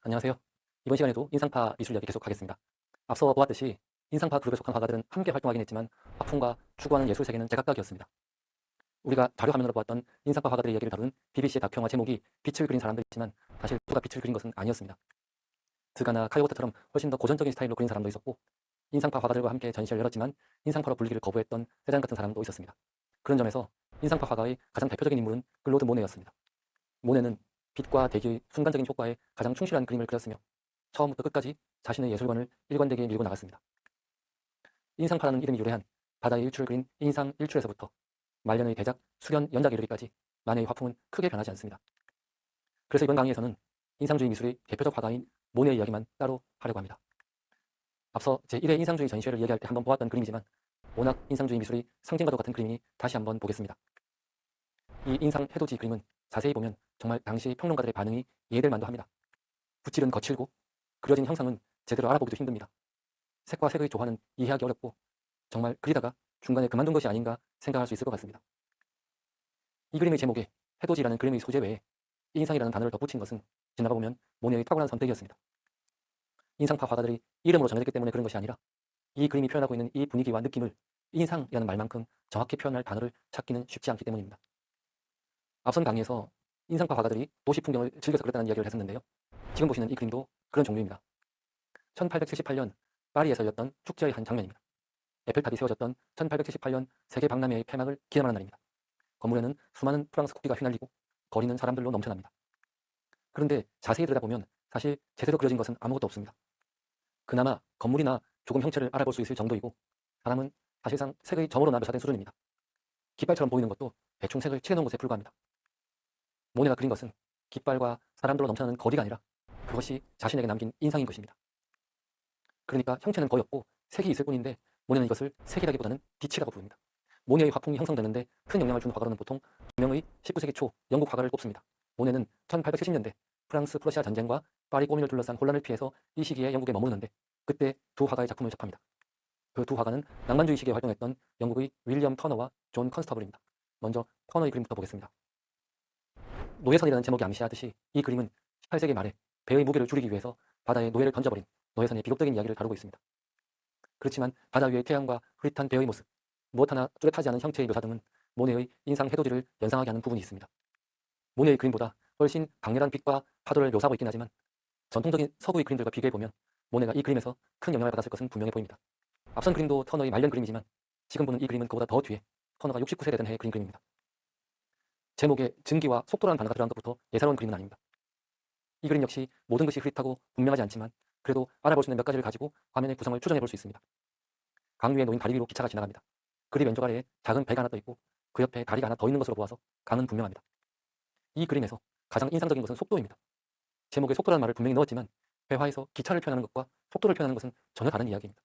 안녕하세요. 이번 시간에도 인상파 미술 이야기 계속하겠습니다. 앞서 보았듯이 인상파 그룹에 속한 화가들은 함께 활동하긴 했지만 화풍과 추구하는 예술 세계는 제각각이었습니다. 우리가 자료 화면으로 보았던 인상파 화가들의 이야기를 다룬 BBC의 다큐영화 제목이 빛을 그린 사람들이지만 사실 모두가 빛을 그린 것은 아니었습니다. 드가나 카이오타처럼 훨씬 더 고전적인 스타일로 그린 사람도 있었고 인상파 화가들과 함께 전시를 열었지만 인상파로 불리기를 거부했던 세잔 같은 사람도 있었습니다. 그런 점에서 인상파 화가의 가장 대표적인 인물은 클로드 모네였습니다. 모네는 빛과 대기의 순간적인 효과에 가장 충실한 그림을 그렸으며 처음부터 끝까지 자신의 예술관을 일관되게 밀고 나갔습니다. 인상파라는 이름이 유래한 바다의 일출을 그린 인상 일출에서부터 말년의 대작, 수련 연작에 이르기까지 만해의 화풍은 크게 변하지 않습니다. 그래서 이번 강의에서는 인상주의 미술의 대표적 화가인 모네의 이야기만 따로 하려고 합니다. 앞서 제1회 인상주의 전시회를 이야기할 때 한번 보았던 그림이지만 워낙 인상주의 미술의 상징과도 같은 그림이니 다시 한번 보겠습니다. 이 인상 해돋이 그림은 자세히 보면 정말 당시 평론가들의 반응이 이해될 만도 합니다. 붓질은 거칠고 그려진 형상은 제대로 알아보기도 힘듭니다. 색과 색의 조화는 이해하기 어렵고 정말 그리다가 중간에 그만둔 것이 아닌가 생각할 수 있을 것 같습니다. 이 그림의 제목에 해돋이라는 그림의 소재 외에 인상이라는 단어를 덧붙인 것은 지나가 보면 모네의 탁월한 선택이었습니다. 인상파 화가들이 이름으로 정해졌기 때문에 그런 것이 아니라 이 그림이 표현하고 있는 이 분위기와 느낌을 인상이라는 말만큼 정확히 표현할 단어를 찾기는 쉽지 않기 때문입니다. 앞선 강의에서 인상파 화가들이 도시 풍경을 즐겨서 그렸다는 이야기를 했었는데요. 지금 보시는 이 그림도 그런 종류입니다. 1878년 파리에서 열렸던 축제의 한 장면입니다. 에펠탑이 세워졌던 1878년 세계 박람회의 폐막을 기념하는 날입니다. 건물에는 수많은 프랑스 국기가 휘날리고 거리는 사람들로 넘쳐납니다. 그런데 자세히 들여다보면 사실 제대로 그려진 것은 아무것도 없습니다. 그나마 건물이나 조금 형체를 알아볼 수 있을 정도이고 사람은 사실상 색의 점으로나 묘사된 수준입니다. 깃발처럼 보이는 것도 대충 색을 칠해놓은 것에 불과합니다. 모네가 그린 것은 깃발과 사람들로 넘쳐나는 거리가 아니라 그것이 자신에게 남긴 인상인 것입니다. 그러니까 형체는 거의 없고 색이 있을 뿐인데 모네는 이것을 색이라기보다는 빛이라고 부릅니다. 모네의 화풍이 형성되는데 큰 영향을 준 화가로는 보통 두 명의 19세기 초 영국 화가를 꼽습니다. 모네는 1870년대 프랑스 프러시아 전쟁과 파리 꼬민을 둘러싼 혼란을 피해서 이 시기에 영국에 머무르는데 그때 두 화가의 작품을 접합니다. 그 두 화가는 낭만주의 시기에 활동했던 영국의 윌리엄 터너와 존 컨스터블입니다. 먼저 터너의 그림부터 보겠습니다. 노예선이라는 제목이 암시하듯이 이 그림은 18세기 말에 배의 무게를 줄이기 위해서 바다에 노예를 던져버린 노예선의 비극적인 이야기를 다루고 있습니다. 그렇지만 바다 위의 태양과 흐릿한 배의 모습, 무엇 하나 뚜렷하지 않은 형체의 묘사 등은 모네의 인상 해돋이를 연상하게 하는 부분이 있습니다. 모네의 그림보다 훨씬 강렬한 빛과 파도를 묘사하고 있긴 하지만 전통적인 서구의 그림들과 비교해보면 모네가 이 그림에서 큰 영향을 받았을 것은 분명해 보입니다. 앞선 그림도 터너의 말년 그림이지만 지금 보는 이 그림은 그보다 더 뒤에 터너가 69세 되던 해에 그린 그림입니다. 제목에 증기와 속도라는 단어가 들어간 것부터 예사로운 그림은 아닙니다. 이 그림 역시 모든 것이 흐릿하고 분명하지 않지만 그래도 알아볼 수 있는 몇 가지를 가지고 화면의 구성을 추정해 볼 수 있습니다. 강 위에 놓인 다리 위로 기차가 지나갑니다. 그리 왼쪽 아래에 작은 배가 하나 떠 있고 그 옆에 다리가 하나 더 있는 것으로 보아서 강은 분명합니다. 이 그림에서 가장 인상적인 것은 속도입니다. 제목에 속도라는 말을 분명히 넣었지만 회화에서 기차를 표현하는 것과 속도를 표현하는 것은 전혀 다른 이야기입니다.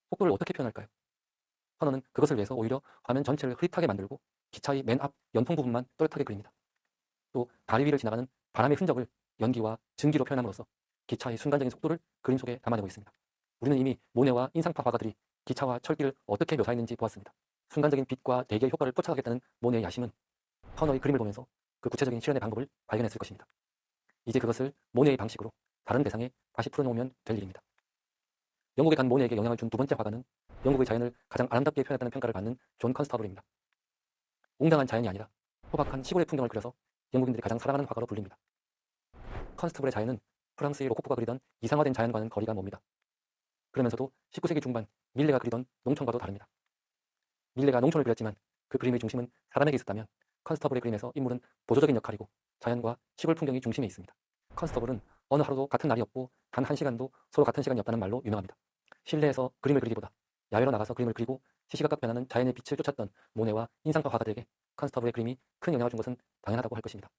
속도를 어떻게 표현할까요? 선어는 그것을 위해서 오히려 화면 전체를 흐릿하게 만들고 기차의 맨 앞 연통 부분만 또렷하게 그립니다. 또 다리 위를 지나가는 바람의 흔적을 연기와 증기로 표현함으로써 기차의 순간적인 속도를 그림 속에 담아내고 있습니다. 우리는 이미 모네와 인상파 화가들이 기차와 철길을 어떻게 묘사했는지 보았습니다. 순간적인 빛과 대기의 효과를 쫓아가겠다는 모네의 야심은 터너의 그림을 보면서 그 구체적인 실현의 방법을 발견했을 것입니다. 이제 그것을 모네의 방식으로 다른 대상에 다시 풀어놓으면 될 일입니다. 영국에 간 모네에게 영향을 준 두 번째 화가는 영국의 자연을 가장 아름답게 표현했다는 평가를 받는 존 컨스터블입니다. 웅장한 자연이 아니라 소박한 시골의 풍경을 그려서 영국인들이 가장 사랑하는 화가로 불립니다. 컨스터블의 자연은 프랑스의 로코코가 그리던 이상화된 자연과는 거리가 멉니다. 그러면서도 19세기 중반 밀레가 그리던 농촌과도 다릅니다. 밀레가 농촌을 그렸지만 그 그림의 중심은 사람에게 있었다면 컨스터블의 그림에서 인물은 보조적인 역할이고 자연과 시골 풍경이 중심에 있습니다. 컨스터블은 어느 하루도 같은 날이 없고 단 한 시간도 서로 같은 시간이 없다는 말로 유명합니다. 실내에서 그림을 그리기보다 야외로 나가서 그림을 그리고 시시각각 변하는 자연의 빛을 쫓았던 모네와 인상파 화가들에게 컨스터블의 그림이 큰 영향을 준 것은 당연하다고 할 것입니다.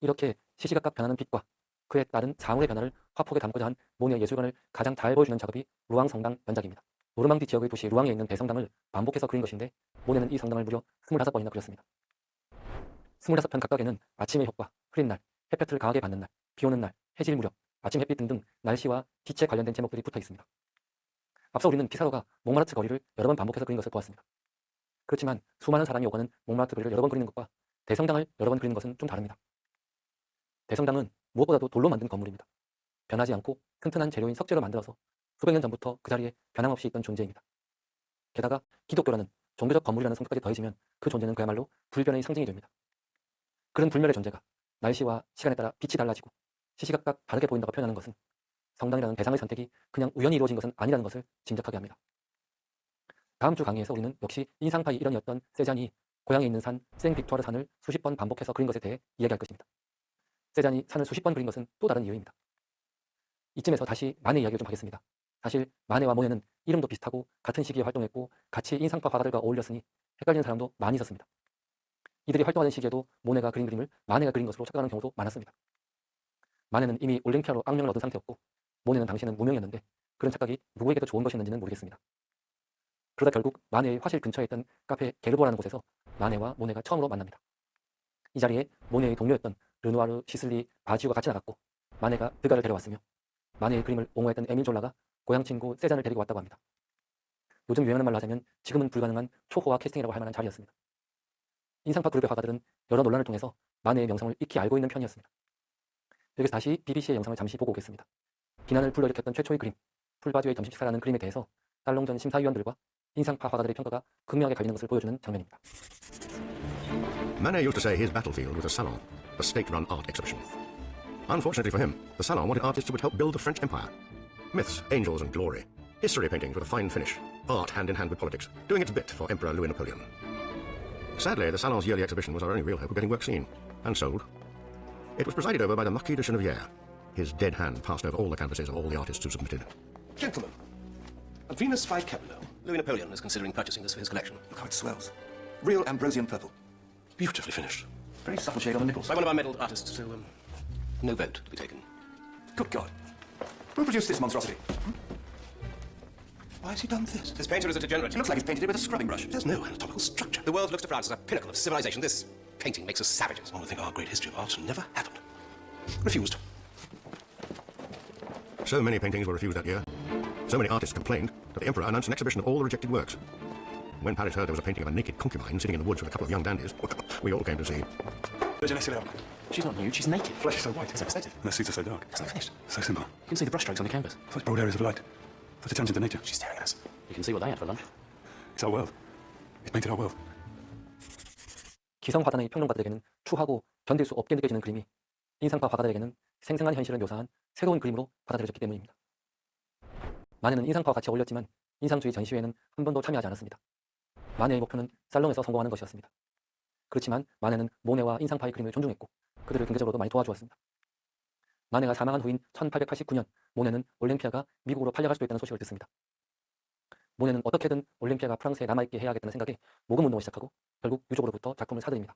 이렇게 시시각각 변하는 빛과 그에 따른 사물의 변화를 화폭에 담고자 한 모네의 예술관을 가장 잘 보여주는 작업이 루앙 성당 연작입니다. 노르망디 지역의 도시 루앙에 있는 대성당을 반복해서 그린 것인데 모네는 이 성당을 무려 25번이나 그렸습니다. 25편 각각에는 아침의 효과, 흐린 날, 햇볕을 강하게 받는 날, 비 오는 날, 해질 무렵, 아침 햇빛 등등 날씨와 빛에 관련된 제목들이 붙어 있습니다. 앞서 우리는 피사로가 몽마르트 거리를 여러 번 반복해서 그린 것을 보았습니다. 그렇지만 수많은 사람이 오가는 몽마르트 거리를 여러 번 그리는 것과 대성당을 여러 번 그리는 것은 좀 다릅니다. 대성당은 무엇보다도 돌로 만든 건물입니다. 변하지 않고 튼튼한 재료인 석재로 만들어서 수백 년 전부터 그 자리에 변함없이 있던 존재입니다. 게다가 기독교라는 종교적 건물이라는 성격까지 더해지면 그 존재는 그야말로 불변의 상징이 됩니다. 그런 불멸의 존재가 날씨와 시간에 따라 빛이 달라지고 시시각각 다르게 보인다고 표현하는 것은 성당이라는 대상의 선택이 그냥 우연히 이루어진 것은 아니라는 것을 짐작하게 합니다. 다음 주 강의에서 우리는 역시 인상파의 일원이었던 세잔이 고향에 있는 산 생빅토르 산을 수십 번 반복해서 그린 것에 대해 이야기할 것입니다. 세잔이 산을 수십 번 그린 것은 또 다른 이유입니다. 이쯤에서 다시 마네 이야기를 좀 하겠습니다. 사실 마네와 모네는 이름도 비슷하고 같은 시기에 활동했고 같이 인상파 화가들과 어울렸으니 헷갈리는 사람도 많이 있었습니다. 이들이 활동하는 시기에도 모네가 그린 그림을 마네가 그린 것으로 착각하는 경우도 많았습니다. 마네는 이미 올림피아로 악명을 얻은 상태였고 모네는 당시에는 무명이었는데 그런 착각이 누구에게도 좋은 것이었는지는 모르겠습니다. 그러다 결국 마네의 화실 근처에 있던 카페 게르보라는 곳에서 마네와 모네가 처음으로 만납니다. 이 자리에 모네의 동료였던 르누아르, 시슬리, 바지오가 같이 나갔고 마네가 드가를 데려왔으며 마네의 그림을 옹호했던 에밀 졸라가 고향 친구 세잔을 데리고 왔다고 합니다. 요즘 유행하는 말로 하자면 지금은 불가능한 초호화 캐스팅이라고 할 만한 자리였습니다. 인상파 그룹의 화가들은 여러 논란을 통해서 마네의 명성을 익히 알고 있는 편이었습니다. 여기서 다시 BBC의 영상을 잠시 보고 오겠습니다. 비난을 불러일으켰던 최초의 그림, 풀바지오의 점심 식사라는 그림에 대해서 살롱전 심사위원들과 인상파 화가들의 평가가 극명하게 갈리는 것을 보여주는 장면입니다. Manet used to say his battlefield was a salon, a state-run art exhibition. Unfortunately for him, the salon wanted artists who would help build the French Empire. Myths, angels and glory, history paintings with a fine finish, art hand-in-hand with politics, doing its bit for Emperor Louis Napoleon. Sadly, the salon's yearly exhibition was our only real hope of getting work seen, and sold. It was presided over by the Marquis de Chenevière. His dead hand passed over all the canvases of all the artists who submitted. Gentlemen, a Venus by Kepler. Louis Napoleon is considering purchasing this for his collection. Look how it swells. Real Ambrosian purple. Beautifully finished. Very subtle shade on the nipples. By one of our medalled artists, so, no vote to be taken. Good God. Who produced this monstrosity? Why has he done this? This painter is a degenerate. It looks like he's painted it with a scrubbing brush. There's no anatomical structure. The world looks to France as a pinnacle of civilization. This painting makes us savages. One would think our great history of art never happened. Refused. So many paintings were refused that year. So many artists complained that the emperor announced an exhibition of all the rejected works. When Paris heard there was a painting of a naked concubine sitting in the woods with a couple of young dandies, well, we all came to see. She's not nude, she's naked. Flesh is so white. It's excessive. And the seats are so dark. It's not finished. So simple. You can see the brushstrokes on the canvas. Such broad areas of light. Such attention to nature. She's staring at us. You can see what they had for lunch. It's our world. It's painted our world. 기성 화단의 평론가들에게는 추하고 견딜 수 없게 느껴지는 그림이 인상파 화가들에게는 생생한 현실을 묘사한 새로운 그림으로 받아들여졌기 때문입니다. 마네는 인상파와 같이 어울렸지만 인상주의 전시회에는 한 번도 참여하지 않았습니다. 마네의 목표는 살롱에서 성공하는 것이었습니다. 그렇지만 마네는 모네와 인상파의 그림을 존중했고 그들을 경제적으로도 많이 도와주었습니다. 마네가 사망한 후인 1889년 모네는 올림피아가 미국으로 팔려갈 수도 있다는 소식을 듣습니다. 모네는 어떻게든 올림피아가 프랑스에 남아있게 해야겠다는 생각에 모금운동을 시작하고 결국 유족으로부터 작품을 사들입니다.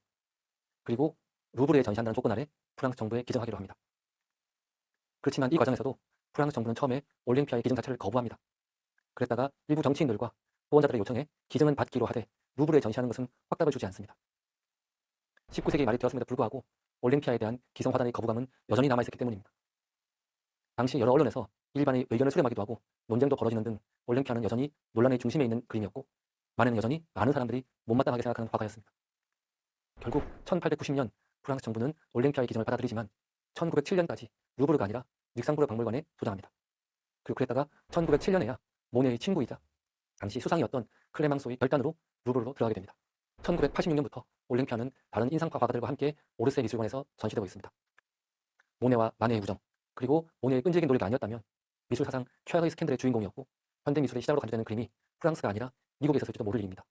그리고 루브르에 전시한다는 조건 아래 프랑스 정부에 기증하기로 합니다. 그렇지만 이 과정에서도 프랑스 정부는 처음에 올림피아의 기증 자체를 거부합니다. 그랬다가 일부 정치인들과 후원자들의 요청에 기증은 받기로 하되 루브르에 전시하는 것은 확답을 주지 않습니다. 19세기 말이 되었음에도 불구하고 올림피아에 대한 기성 화단의 거부감은 여전히 남아있었기 때문입니다. 당시 여러 언론에서 일반의 의견을 수렴하기도 하고 논쟁도 벌어지는 등 올림피아는 여전히 논란의 중심에 있는 그림이었고 마네는 여전히 많은 사람들이 못마땅하게 생각하는 화가였습니다. 결국 1890년 프랑스 정부는 올림피아의 기증을 받아들이지만 1907년까지 루브르가 아니라 닉상부르 박물관에 소장합니다. 그리고 그랬다가 1907년에야 모네의 친구이자 당시 수상이었던 클레망소의 결단으로 루브르로 들어가게 됩니다. 1986년부터 올림피아는 다른 인상파 화가들과 함께 오르세 미술관에서 전시되고 있습니다. 모네와 마네의 우정, 그리고 모네의 끈질긴 노력이 아니었다면 미술 사상 최악의 스캔들의 주인공이었고 현대 미술의 시작으로 간주되는 그림이 프랑스가 아니라 미국에 있었을지도 모를 일입니다.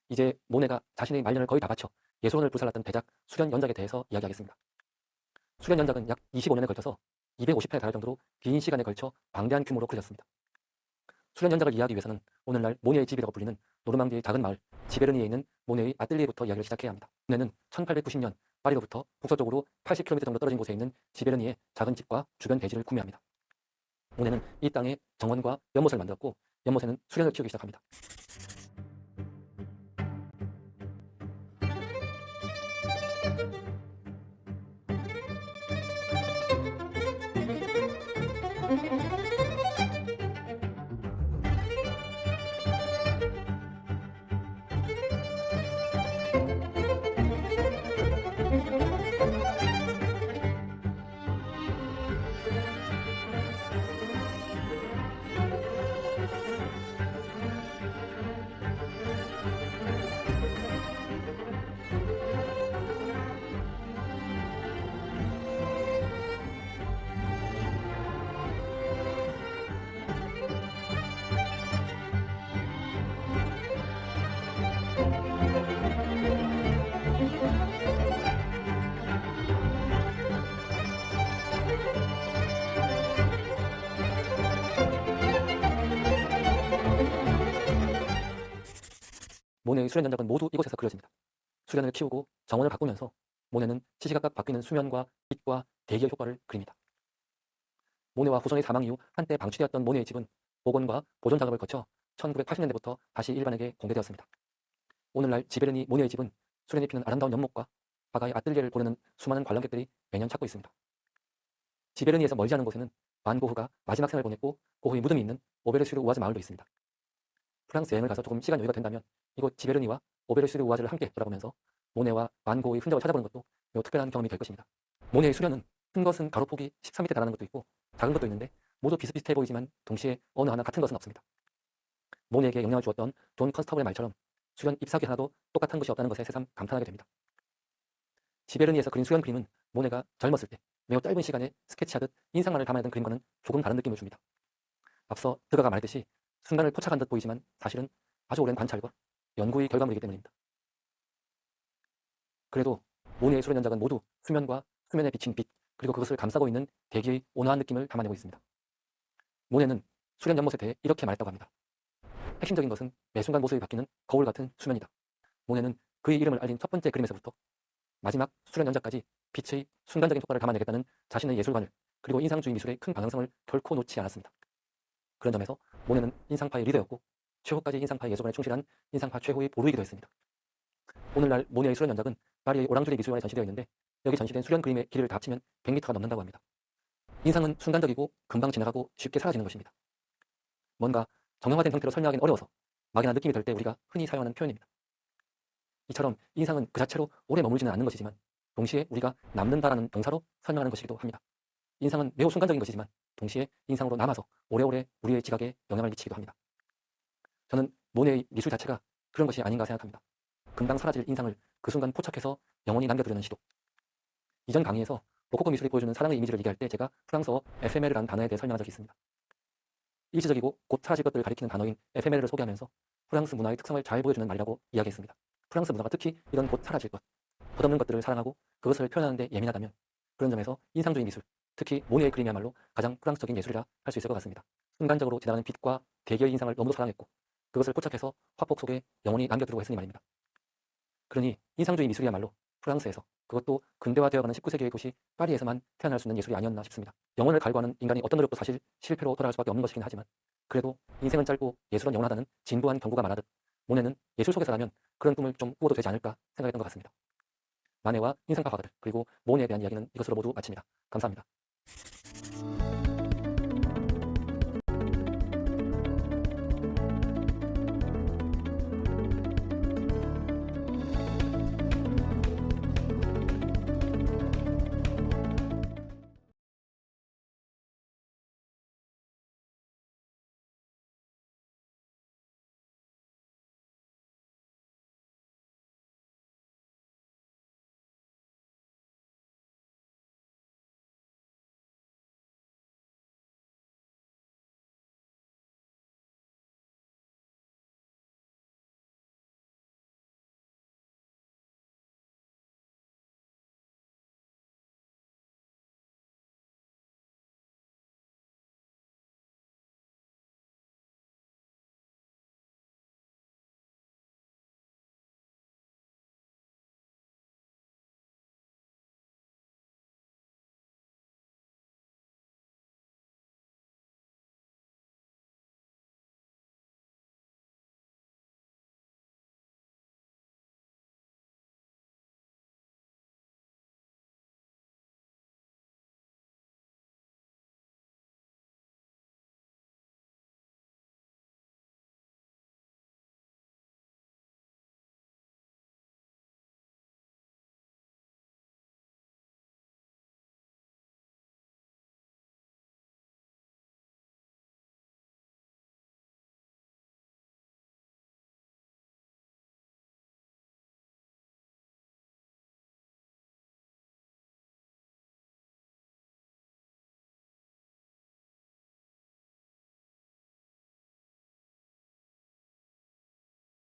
이제 모네가 자신의 말년을 거의 다 바쳐 예술원을 불살랐던 대작 수련연작에 대해서 이야기하겠습니다. 수련연작은 약 25년에 걸쳐서 250회에 달할 정도로 긴 시간에 걸쳐 방대한 규모로 그려졌습니다. 수련연작을 이해하기 위해서는 오늘날 모네의 집이라고 불리는 노르망디의 작은 마을 지베르니에 있는 모네의 아뜰리에부터 이야기를 시작해야 합니다. 모네는 1890년 파리로부터 북서쪽으로 80km 정도 떨어진 곳에 있는 지베르니의 작은 집과 주변 대지를 구매합니다. 모네는 이 땅에 정원과 연못을 만들었고 연못에는 수련을 키우기 시작합니다. 모네의 수련 전작은 모두 이곳에서 그려집니다. 수련을 키우고 정원을 가꾸면서 모네는 시시각각 바뀌는 수면과 빛과 대기의 효과를 그립니다. 모네와 후손의 사망 이후 한때 방치되었던 모네의 집은 복원과 보존 작업을 거쳐 1980년대부터 다시 일반에게 공개되었습니다. 오늘날 지베르니 모네의 집은 수련이 피는 아름다운 연못과 화가의 아뜰리에를 보려는 수많은 관람객들이 매년 찾고 있습니다. 지베르니에서 멀지 않은 곳에는 반 고흐가 마지막 생을 보냈고 고흐의 무덤이 있는 오베르슈르 우아즈 마을도 있습니다. 프랑스 여행을 가서 조금 시간 여유가 된다면 이곳 지베르니와 오베르슈르 우아즈를 함께 돌아보면서 모네와 반 고흐의 흔적을 찾아보는 것도 매우 특별한 경험이 될 것입니다. 모네의 수련은 큰 것은 가로폭이 13m 달하는 것도 있고 작은 것도 있는데 모두 비슷비슷해 보이지만 동시에 어느 하나 같은 것은 없습니다. 모네에게 영향을 주었던 존 컨스터블의 말처럼 수련 잎사귀 하나도 똑같은 것이 없다는 것에 새삼 감탄하게 됩니다. 지베르니에서 그린 수련 그림은 모네가 젊었을 때 매우 짧은 시간에 스케치하듯 인상만을 담아내던 그림과는 조금 다른 느낌을 줍니다. 앞서 드가가 말했듯이 순간을 포착한 듯 보이지만 사실은 아주 오랜 관찰과 연구의 결과물이기 때문입니다. 그래도 모네의 수련 연작은 모두 수면과 수면에 비친 빛 그리고 그것을 감싸고 있는 대기의 온화한 느낌을 담아내고 있습니다. 모네는 수련 연못에 대해 이렇게 말했다고 합니다. 핵심적인 것은 매 순간 모습이 바뀌는 거울 같은 수면이다. 모네는 그의 이름을 알린 첫 번째 그림에서부터 마지막 수련 연작까지 빛의 순간적인 효과를 담아내겠다는 자신의 예술관을 그리고 인상주의 미술의 큰 방향성을 결코 놓지 않았습니다. 그런 점에서 모네는 인상파의 리더였고 최후까지 인상파의 예술관에 충실한 인상파 최후의 보루이기도 했습니다. 오늘날 모네의 수련 연작은 파리의 오랑주리 미술관에 전시되어 있는데 여기 전시된 수련 그림의 길이를 다 합치면 100m가 넘는다고 합니다. 인상은 순간적이고 금방 지나가고 쉽게 사라지는 것입니다. 뭔가 정형화된 형태로 설명하기는 어려워서 막연한 느낌이 들 때 우리가 흔히 사용하는 표현입니다. 이처럼 인상은 그 자체로 오래 머물지는 않는 것이지만 동시에 우리가 남는다라는 동사로 설명하는 것이기도 합니다. 인상은 매우 순간적인 것이지만 동시에 인상으로 남아서 오래오래 우리의 지각에 영향을 미치기도 합니다. 저는 모네의 미술 자체가 그런 것이 아닌가 생각합니다. 금방 사라질 인상을 그 순간 포착해서 영원히 남겨두려는 시도. 이전 강의에서 로코코 미술이 보여주는 사랑의 이미지를 얘기할 때 제가 프랑스어 에페메르라는 단어에 대해 설명한 적이 있습니다. 일시적이고 곧 사라질 것들을 가리키는 단어인 에페메르를 소개하면서 프랑스 문화의 특성을 잘 보여주는 말이라고 이야기했습니다. 프랑스 문화가 특히 이런 곧 사라질 것, 덧없는 것들을 사랑하고 그것을 표현하는 데 예민하다면 그런 점에서 인상주의 미술, 특히 모네의 그림이야말로 가장 프랑스적인 예술이라 할 수 있을 것 같습니다. 순간적으로 지나가는 빛과 대기의 인상을 너무도 사랑했고 그것을 포착해서 화폭 속에 영원히 남겨두려고 했으니 말입니다. 그러니 인상주의 미술이야말로 프랑스에서 그것도 근대화되어가는 19세기의 도시 파리에서만 태어날 수 있는 예술이 아니었나 싶습니다. 영혼을 갈구하는 인간이 어떤 노력도 사실 실패로 돌아갈 수밖에 없는 것이긴 하지만 그래도 인생은 짧고 예술은 영원하다는 진부한 경고가 말하듯 모네는 예술 속에서라면 그런 꿈을 좀 꾸어도 되지 않을까 생각했던 것 같습니다. 마네와 인상파 화가들 그리고 모네에 대한 이야기는 이것으로 모두 마칩니다. 감사합니다.